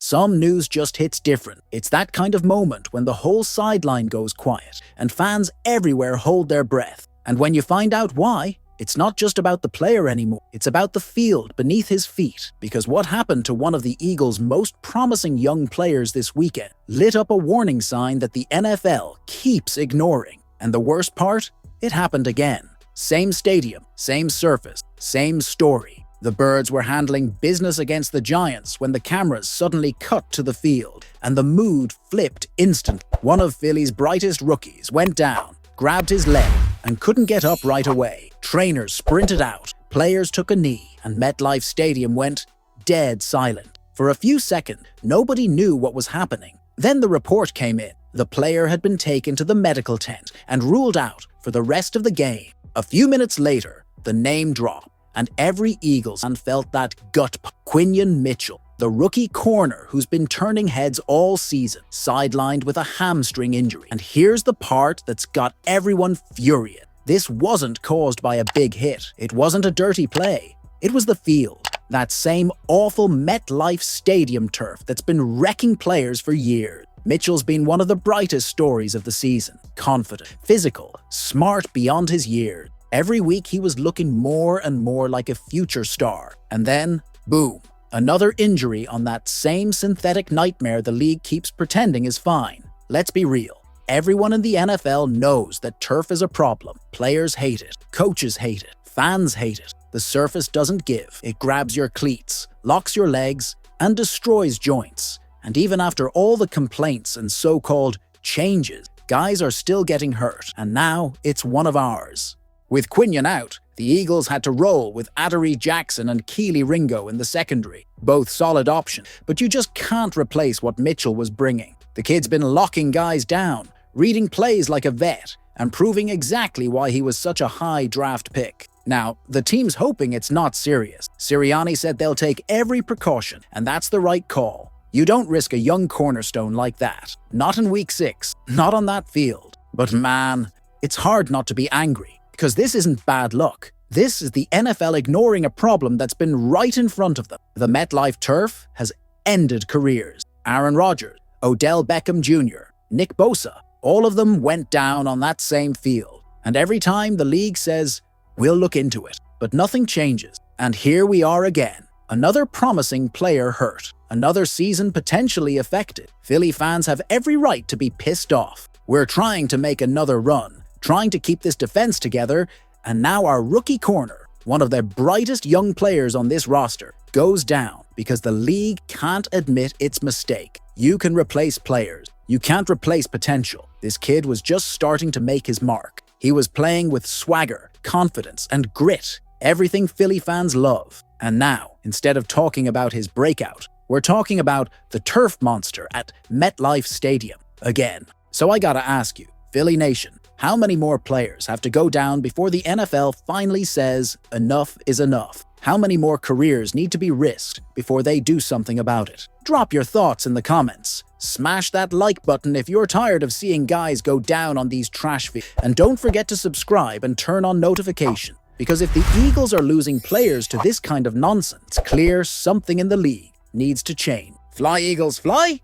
Some news just hits different. It's that kind of moment when the whole sideline goes quiet and fans everywhere hold their breath. And when you find out why, it's not just about the player anymore, it's about the field beneath his feet, because what happened to one of the Eagles' most promising young players this weekend lit up a warning sign that the NFL keeps ignoring. And the worst part? It happened again. Same stadium, same surface, same story. The Birds were handling business against the Giants when the cameras suddenly cut to the field, and the mood flipped instantly. One of Philly's brightest rookies went down, grabbed his leg, and couldn't get up right away. Trainers sprinted out, players took a knee, and MetLife Stadium went dead silent. For a few seconds, nobody knew what was happening. Then the report came in. The player had been taken to the medical tent and ruled out for the rest of the game. A few minutes later, the name dropped, and every Eagles fan felt that gut punch. Quinyon Mitchell, the rookie corner who's been turning heads all season, sidelined with a hamstring injury. And here's the part that's got everyone furious. This wasn't caused by a big hit. It wasn't a dirty play. It was the field. That same awful MetLife Stadium turf that's been wrecking players for years. Mitchell's been one of the brightest stories of the season. Confident, physical, smart beyond his years. Every week he was looking more and more like a future star. And then, boom, another injury on that same synthetic nightmare the league keeps pretending is fine. Let's be real. Everyone in the NFL knows that turf is a problem. Players hate it, coaches hate it, fans hate it. The surface doesn't give. It grabs your cleats, locks your legs, and destroys joints. And even after all the complaints and so-called changes, guys are still getting hurt, and now it's one of ours. With Quinyon out, the Eagles had to roll with Adoree Jackson and Keely Ringo in the secondary. Both solid options, but you just can't replace what Mitchell was bringing. The kid's been locking guys down, reading plays like a vet, and proving exactly why he was such a high draft pick. Now, the team's hoping it's not serious. Sirianni said they'll take every precaution, and that's the right call. You don't risk a young cornerstone like that. Not in week 6, not on that field. But man, it's hard not to be angry, because this isn't bad luck. This is the NFL ignoring a problem that's been right in front of them. The MetLife turf has ended careers. Aaron Rodgers, Odell Beckham Jr., Nick Bosa, all of them went down on that same field. And every time the league says, we'll look into it. But nothing changes. And here we are again. Another promising player hurt. Another season potentially affected. Philly fans have every right to be pissed off. We're trying to make another run, trying to keep this defense together, and now our rookie corner, one of the brightest young players on this roster, goes down because the league can't admit its mistake. You can replace players. You can't replace potential. This kid was just starting to make his mark. He was playing with swagger, confidence, and grit. Everything Philly fans love. And now, instead of talking about his breakout, we're talking about the turf monster at MetLife Stadium again. So I gotta ask you, Philly Nation, how many more players have to go down before the NFL finally says enough is enough? How many more careers need to be risked before they do something about it? Drop your thoughts in the comments. Smash that like button if you're tired of seeing guys go down on these trash fields. And don't forget to subscribe and turn on notifications. Because if the Eagles are losing players to this kind of nonsense, it's clear something in the league needs to change. Fly, Eagles, fly!